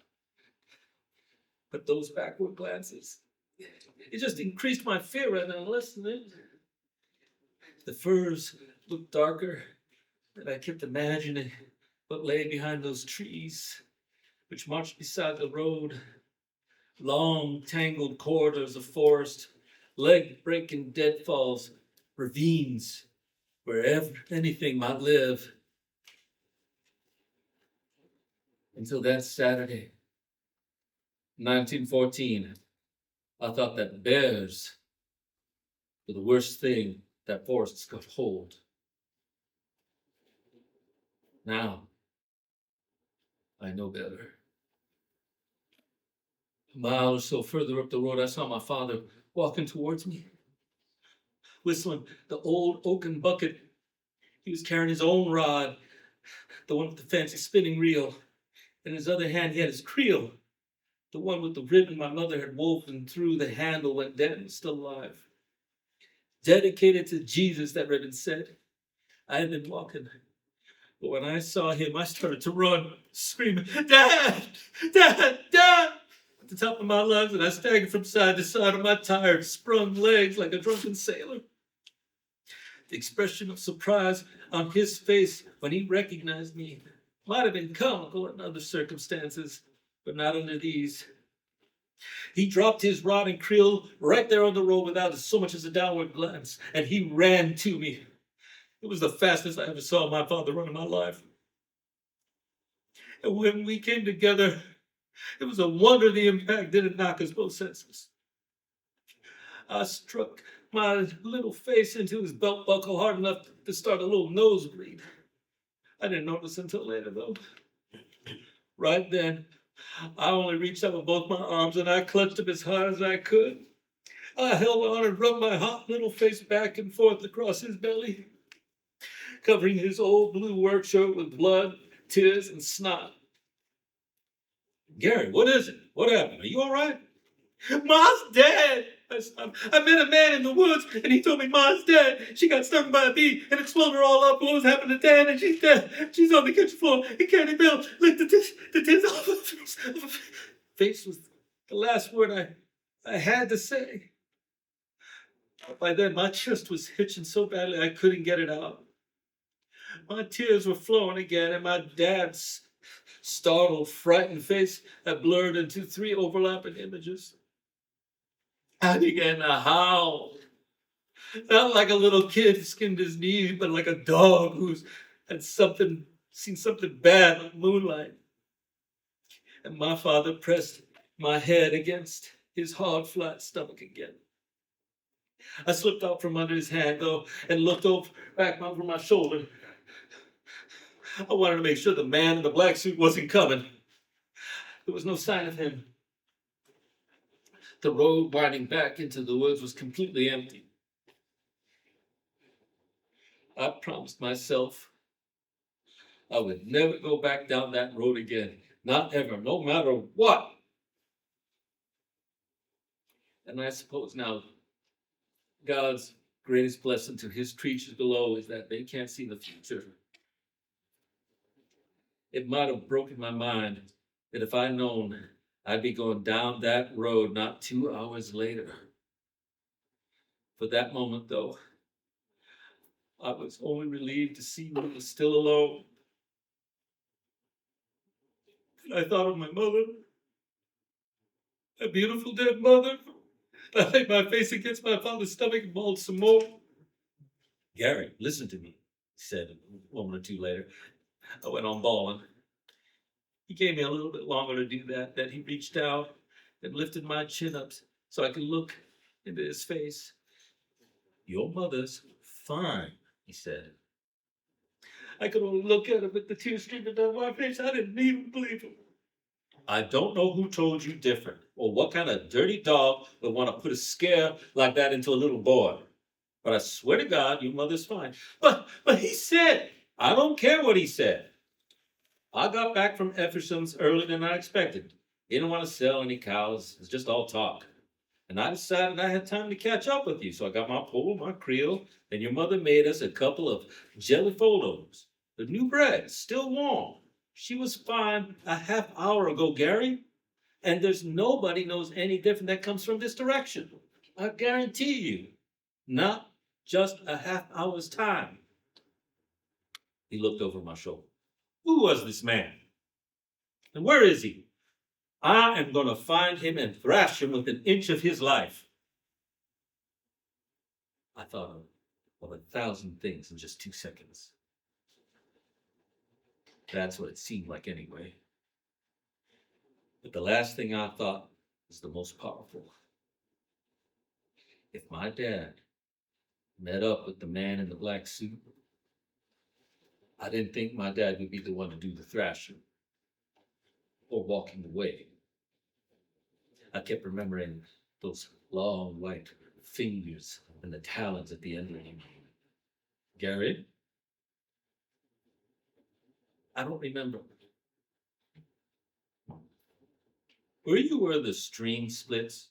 but those backward glances, it just increased my fear rather than lessening it. The furs looked darker, and I kept imagining what lay behind those trees, which marched beside the road. Long, tangled corridors of forest, leg-breaking deadfalls, ravines, wherever anything might live. Until that Saturday, 1914, I thought that bears were the worst thing that forest's got hold. Now, I know better. A mile or so further up the road, I saw my father walking towards me, whistling the old oaken bucket. He was carrying his own rod, the one with the fancy spinning reel. In his other hand, he had his creel, the one with the ribbon my mother had woven through the handle when Dad was still alive. Dedicated to Jesus, that ribbon said. I had been walking, but when I saw him, I started to run, screaming, "Dad! Dad! Dad!" at the top of my lungs, and I staggered from side to side on my tired, sprung legs like a drunken sailor. The expression of surprise on his face when he recognized me might have been comical in other circumstances, but not under these. He dropped his rod and creel right there on the road without so much as a downward glance, and he ran to me. It was the fastest I ever saw my father run in my life. And when we came together, it was a wonder the impact didn't knock us both senseless. I struck my little face into his belt buckle hard enough to start a little nosebleed. I didn't notice until later, though. Right then, I only reached out with both my arms and I clutched him as hard as I could. I held on and rubbed my hot little face back and forth across his belly, covering his old blue work shirt with blood, tears, and snot. "Gary, what is it? What happened? Are you all right?" "Ma's dead!" I met a man in the woods, and he told me Ma's dead. She got stung by a bee, and it swelled her all up. What was happening to Dad, and she's dead. She's on the kitchen floor. He can't even lick the tins off her face. Face was the last word I had to say. By then, my chest was hitching so badly I couldn't get it out. My tears were flowing again, and my dad's startled, frightened face had blurred into 3 overlapping images. I began to howl. Not like a little kid who skinned his knee, but like a dog who's seen something bad like moonlight. And my father pressed my head against his hard, flat stomach again. I slipped out from under his hand, though, and looked back over my shoulder. I wanted to make sure the man in the black suit wasn't coming. There was no sign of him. The road winding back into the woods was completely empty. I promised myself I would never go back down that road again. Not ever, no matter what. And I suppose now God's greatest blessing to his creatures below is that they can't see the future. It might have broken my mind that if I'd known I'd be going down that road not 2 hours later. For that moment, though, I was only relieved to see me was still alone. I thought of my mother, a beautiful dead mother. I laid my face against my father's stomach and bawled some more. "Gary, listen to me," he said a moment or two later. I went on bawling. He gave me a little bit longer to do that. Then he reached out and lifted my chin up so I could look into his face. "Your mother's fine," he said. I could only look at him with the tears streaming down my face. I didn't even believe him. "I don't know who told you different, or what kind of dirty dog would want to put a scare like that into a little boy. But I swear to God, your mother's fine." But he said, "I don't care what he said. I got back from Efferson's earlier than I expected. He didn't want to sell any cows. It's just all talk. And I decided I had time to catch up with you. So I got my pole, my creel, and your mother made us a couple of jelly foldovers. The new bread, still warm. She was fine a half hour ago, Gary. And there's nobody knows any different that comes from this direction. I guarantee you. Not just a half hour's time." He looked over my shoulder. "Who was this man? And where is he? I am going to find him and thrash him within an inch of his life." I thought of 1,000 things in just 2 seconds. That's what it seemed like anyway. But the last thing I thought was the most powerful. If my dad met up with the man in the black suit. I didn't think my dad would be the one to do the thrashing or walking away. I kept remembering those long white fingers and the talons at the end of him. Gary, I don't remember. Were you where the stream splits?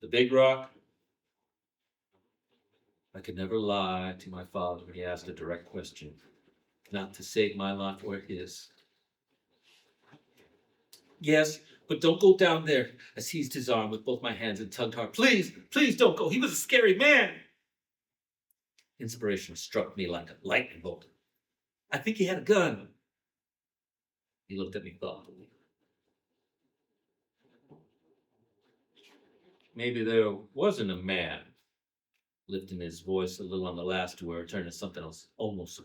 The big rock? I could never lie to my father when he asked a direct question, not to save my life or his. Yes, but don't go down there. I seized his arm with both my hands and tugged hard. Please, please don't go. He was a scary man. Inspiration struck me like a lightning bolt. I think he had a gun. He looked at me thoughtfully. Maybe there wasn't a man, lifting his voice a little on the last word, turning to something else, almost,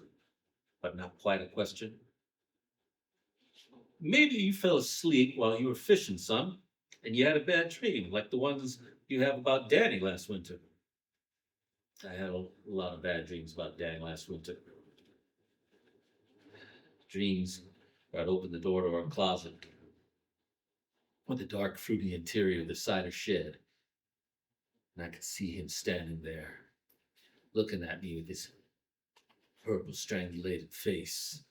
but not quite a question. Maybe you fell asleep while you were fishing, son, and you had a bad dream, like the ones you have about Danny last winter. I had a lot of bad dreams about Danny last winter. Dreams where I'd open the door to our closet, with the dark, fruity interior of the cider shed, and I could see him standing there, looking at me with his purple, strangulated face.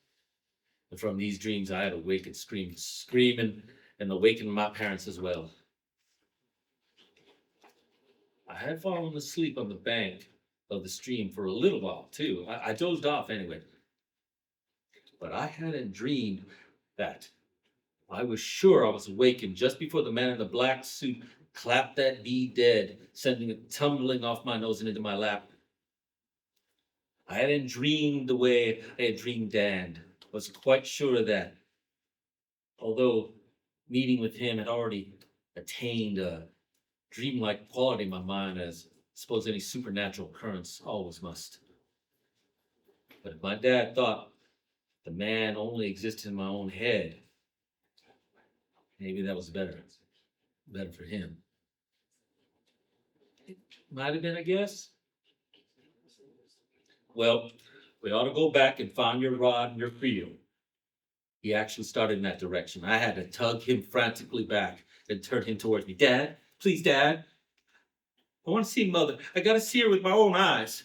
And from these dreams, I had awakened, screaming, and awakened my parents as well. I had fallen asleep on the bank of the stream for a little while, too. I dozed off anyway. But I hadn't dreamed that. I was sure I was awakened just before the man in the black suit clapped that bee dead, sending it tumbling off my nose and into my lap. I hadn't dreamed the way I had dreamed Dan. Was quite sure of that. Although meeting with him had already attained a dreamlike quality in my mind, as I suppose any supernatural occurrence always must. But if my dad thought the man only existed in my own head, maybe that was better. Better for him. It might have been a guess. Well, we ought to go back and find your rod and your creel. He actually started in that direction. I had to tug him frantically back and turn him towards me. Dad, please, Dad. I want to see Mother. I got to see her with my own eyes.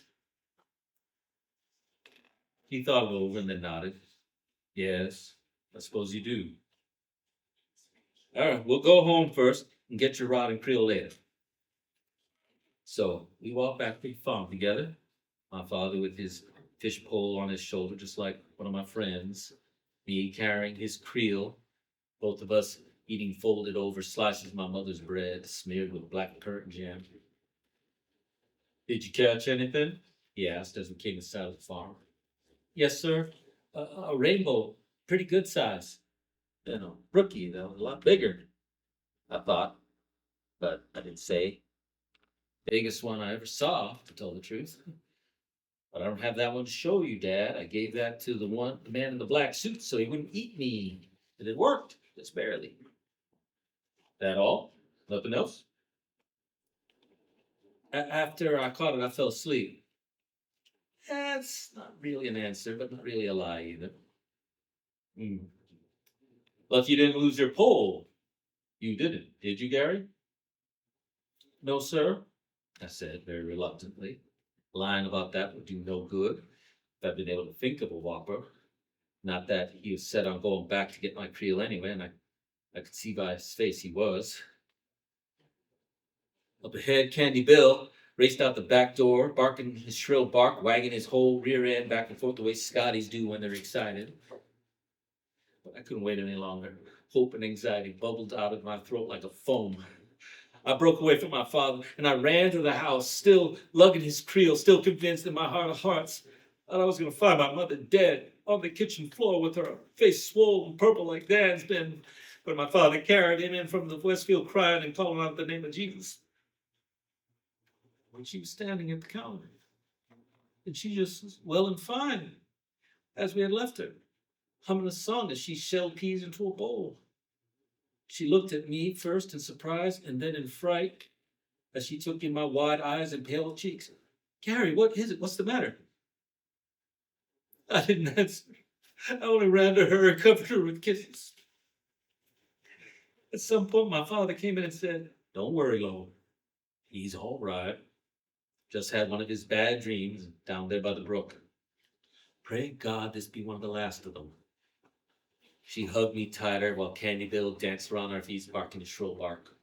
He thought it over and then nodded. Yes, I suppose you do. All right, we'll go home first and get your rod and creel later. So we walked back to the farm together. My father with his fish pole on his shoulder, just like one of my friends. Me carrying his creel. Both of us eating folded over slices of my mother's bread, smeared with black currant jam. Did you catch anything? He asked as we came inside of the farm. Yes, sir. A rainbow, pretty good size. Then a brookie, though, a lot bigger, I thought, but I didn't say. Biggest one I ever saw, to tell the truth. But I don't have that one to show you, Dad. I gave that to the man in the black suit, so he wouldn't eat me. And it worked, just barely. That all? Nothing else? After I caught it, I fell asleep. That's not really an answer, but not really a lie either. Lucky you didn't lose your pole. You didn't, did you, Gary? No, sir, I said very reluctantly. Lying about that would do no good if I'd been able to think of a whopper. Not that he was set on going back to get my creel anyway, and I could see by his face he was. Up ahead, Candy Bill raced out the back door, barking his shrill bark, wagging his whole rear end back and forth the way Scotties do when they're excited. But I couldn't wait any longer. Hope and anxiety bubbled out of my throat like a foam. I broke away from my father, and I ran to the house, still lugging his creel, still convinced in my heart of hearts that I was going to find my mother dead on the kitchen floor with her face swollen purple like Dan's been, when my father carried him in from the Westfield crying and calling out the name of Jesus. When she was standing at the counter, and she just was well and fine, as we had left her, humming a song as she shelled peas into a bowl. She looked at me first in surprise and then in fright as she took in my wide eyes and pale cheeks. Gary, what is it? What's the matter? I didn't answer. I only ran to her and covered her with kisses. At some point, my father came in and said, "Don't worry, Lo. He's all right. Just had one of his bad dreams down there by the brook. Pray God this be one of the last of them." She hugged me tighter while Candy Bill danced around our feet barking his shrill bark.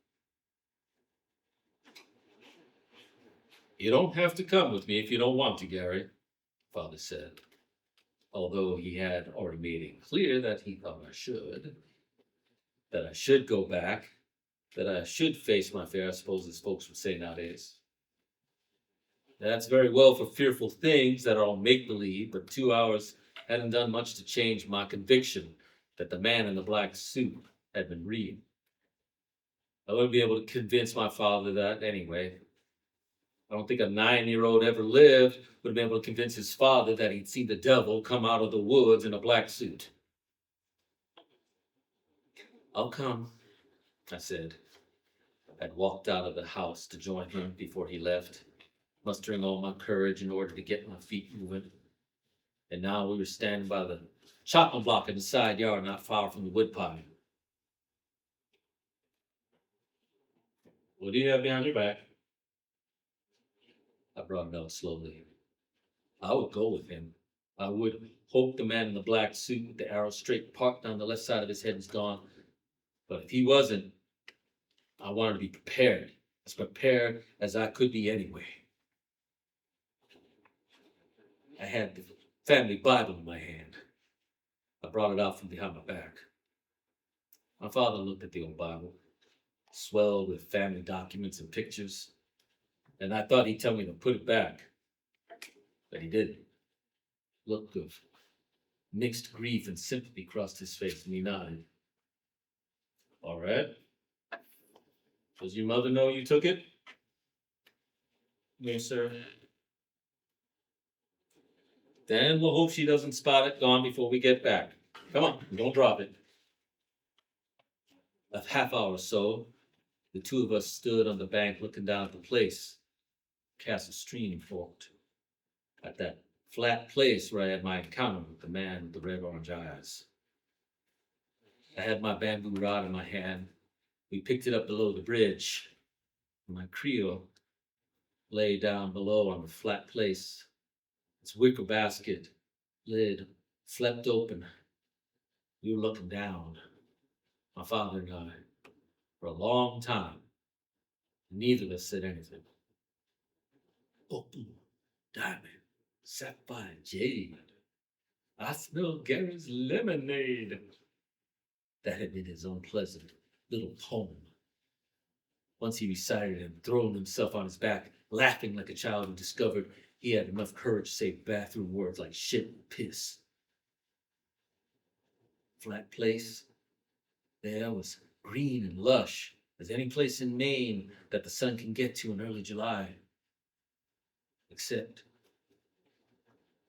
"You don't have to come with me if you don't want to, Gary," Father said, although he had already made it clear that he thought I should. That I should go back, that I should face my fear, I suppose as folks would say nowadays. That's very well for fearful things that are all make-believe, but 2 hours hadn't done much to change my conviction that the man in the black suit had been real. I wouldn't be able to convince my father that anyway. I don't think a 9-year-old ever lived would have been able to convince his father that he'd seen the devil come out of the woods in a black suit. "I'll come," I said. I'd walked out of the house to join him before he left, mustering all my courage in order to get my feet moving. And now we were standing by the chopping block in the side yard not far from the woodpile. "What do you have behind your back?" I brought it out slowly. I would go with him. I would hope the man in the black suit with the arrow straight parked down the left side of his head was gone. But if he wasn't, I wanted to be prepared as I could be anyway. I had the family Bible in my hand. I brought it out from behind my back. My father looked at the old Bible, swelled with family documents and pictures, and I thought he'd tell me to put it back, but he didn't. Look of mixed grief and sympathy crossed his face, and he nodded. "All right. Does your mother know you took it?" "No, sir." "Then we'll hope she doesn't spot it gone before we get back. Come on, don't drop it." A half hour or so, the two of us stood on the bank looking down at the place. Castle Stream forked. At that flat place where I had my encounter with the man with the red-orange eyes. I had my bamboo rod in my hand. We picked it up below the bridge. My Creole lay down below on the flat place. Its wicker basket lid flapped open. We were looking down, my father and I, for a long time. Neither of us said anything. Opal, diamond, sapphire, jade. I smell Gary's lemonade. That had been his own pleasant little poem. Once he recited it and thrown himself on his back, laughing like a child who discovered he had enough courage to say bathroom words like shit and piss. Flat place. There was green and lush as any place in Maine that the sun can get to in early July. Except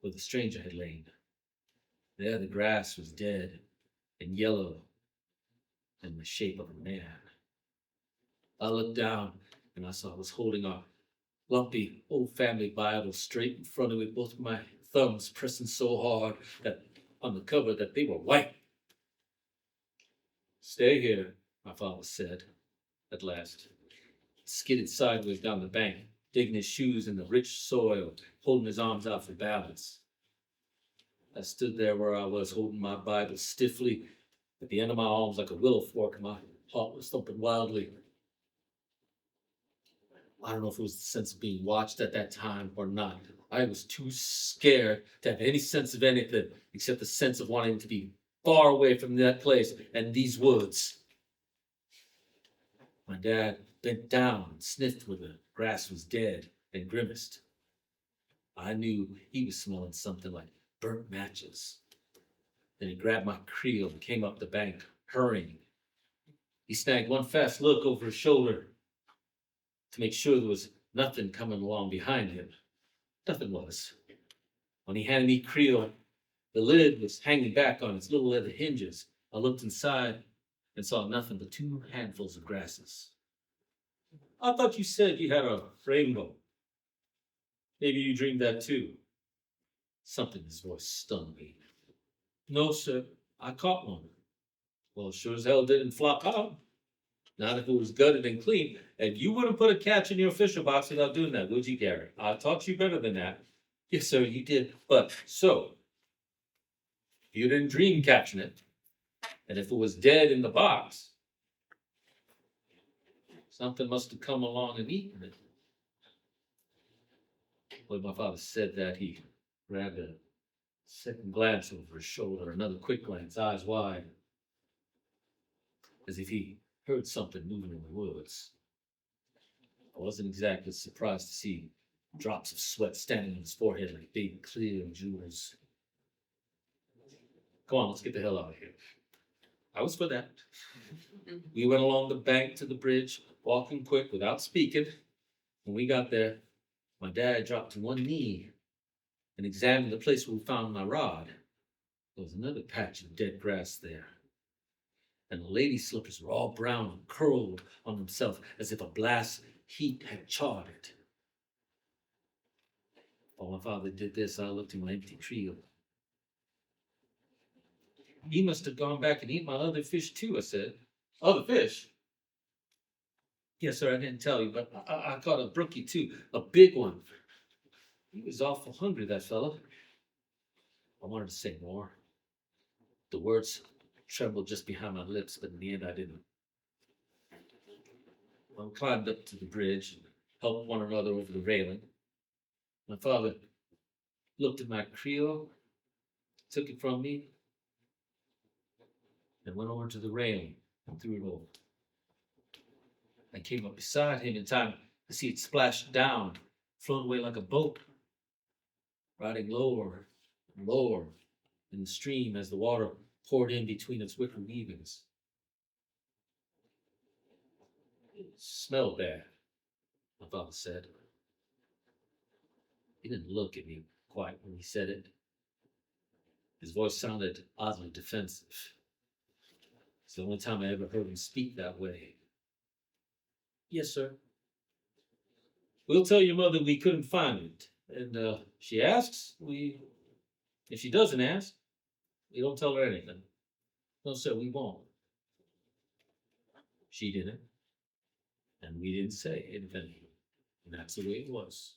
where the stranger had lain. There the grass was dead and yellow in the shape of a man. I looked down and I saw I was holding a lumpy old family Bible straight in front of me, both my thumbs pressing so hard that on the cover that they were white. "Stay here," my father said, at last. Skidded sideways down the bank, digging his shoes in the rich soil, holding his arms out for balance. I stood there where I was, holding my Bible stiffly at the end of my arms like a willow fork, and my heart was thumping wildly. I don't know if it was the sense of being watched at that time or not. I was too scared to have any sense of anything except the sense of wanting to be far away from that place and these woods. My dad bent down and sniffed where the grass was dead and grimaced. I knew he was smelling something like burnt matches. Then he grabbed my creel and came up the bank, hurrying. He snagged one fast look over his shoulder to make sure there was nothing coming along behind him. Nothing was. When he handed me creel, the lid was hanging back on its little leather hinges. I looked inside and saw nothing but 2 handfuls of grasses. "I thought you said you had a rainbow." Maybe you dreamed that too. Something in his voice stunned me. No, sir, I caught one. Well, sure as hell didn't flop out. Not if it was gutted and clean. And you wouldn't put a catch in your fisher box without doing that, would you, Gary? I taught you better than that. Yes, sir, you did. But so, you didn't dream catching it. And if it was dead in the box, something must have come along and eaten it. When my father said that, he grabbed a second glance over his shoulder, another quick glance, eyes wide, as if he heard something moving in the woods. I wasn't exactly surprised to see drops of sweat standing on his forehead like big, clear jewels. Come on, let's get the hell out of here. I was for that. We went along the bank to the bridge, walking quick without speaking. When we got there, my dad dropped to one knee and examined the place where we found my rod. There was another patch of dead grass there, and the lady's slippers were all brown and curled on themselves as if a blast heat had charred it. While my father did this, I looked at my empty creel. He must have gone back and eaten my other fish too, I said. Other fish? Yes, sir, I didn't tell you, but I caught a brookie too, a big one. He was awful hungry, that fellow. I wanted to say more. The words trembled just behind my lips, but in the end I didn't. I climbed up to the bridge and helped one another over the railing. My father looked at my creel, took it from me, and went over to the railing and threw it over. I came up beside him in time to see it splash down, float away like a boat, riding lower and lower in the stream as the water poured in between its wicker weavings. It smelled bad, my father said. He didn't look at me quite when he said it. His voice sounded oddly defensive. It's the only time I ever heard him speak that way. Yes, sir. We'll tell your mother we couldn't find it. And she asks, if she doesn't ask, we don't tell her anything. No, sir, we won't. She didn't. And we didn't say anything. And that's the way it was.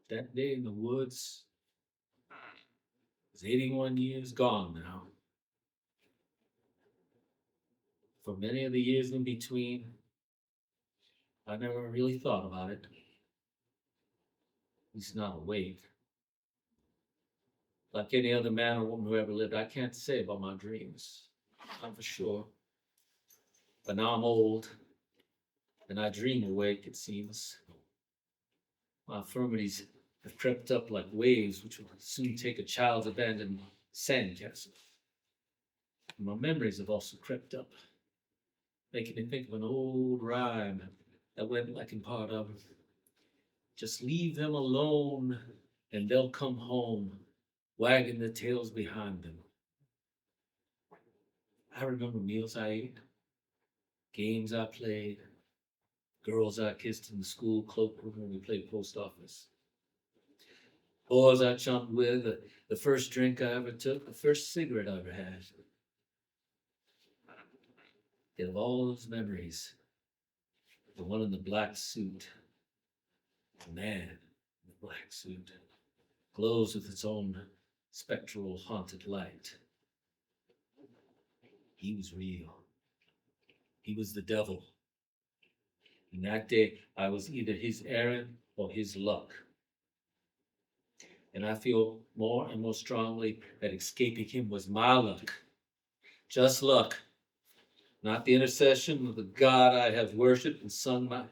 That day in the woods is 81 years gone now. For many of the years in between, I never really thought about it. At least not awake. Like any other man or woman who ever lived, I can't say about my dreams. I'm for sure. But now I'm old, and I dream awake, it seems. My infirmities have crept up like waves, which will soon take a child's abandoned sandcastle. And my memories have also crept up, making me think of an old rhyme that went like in part of, just leave them alone and they'll come home, wagging their tails behind them. I remember meals I ate, games I played, girls I kissed in the school cloakroom when we played post office. Boys I chummed with, the first drink I ever took, the first cigarette I ever had. Yet of all those memories, the one in the black suit, the man in the black suit, glows with its own spectral haunted light. He was real. He was the devil. And that day, I was either his errand or his luck. And I feel more and more strongly that escaping him was my luck. Just luck. Not the intercession of the God I have worshipped and sung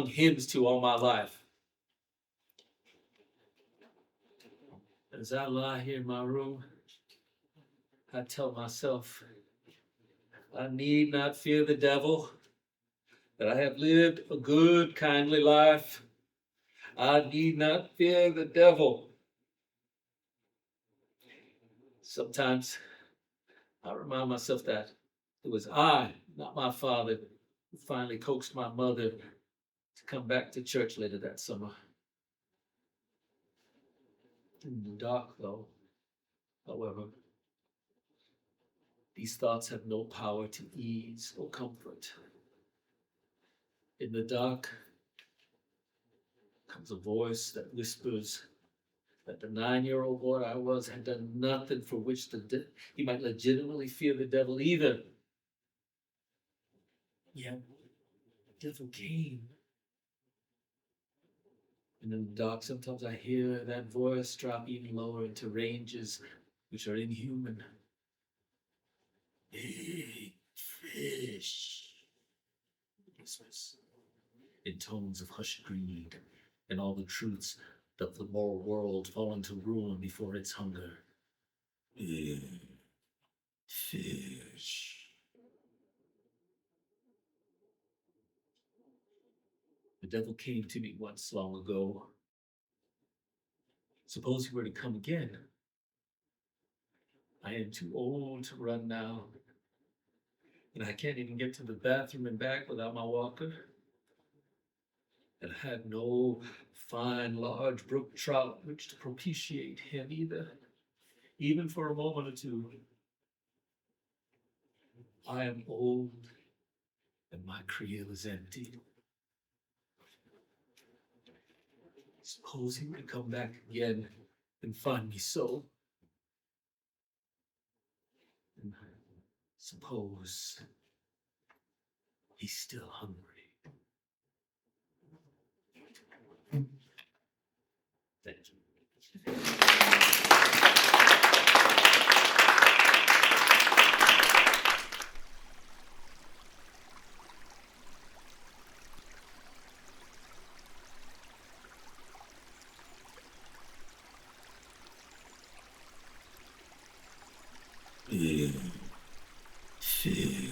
hymns to all my life. As I lie here in my room, I tell myself, I need not fear the devil, that I have lived a good, kindly life. I need not fear the devil. Sometimes I remind myself that it was I Not my father, who finally coaxed my mother to come back to church later that summer. In the dark, though, however, these thoughts have no power to ease or comfort. In the dark comes a voice that whispers that the 9-year-old boy I was had done nothing for which he might legitimately fear the devil either. Yet, the devil came. And in the dark, sometimes I hear that voice drop even lower into ranges which are inhuman. Big fish, whispers, in tones of hushed greed, and all the truths of the moral world fall into ruin before its hunger. Big fish. The devil came to me once long ago. Suppose he were to come again. I am too old to run now, and I can't even get to the bathroom and back without my walker. And I had no fine, large brook trout which to propitiate him either, even for a moment or two. I am old, and my creel is empty. Suppose he would come back again and find me so. And suppose he's still hungry. Thank you. Big fish.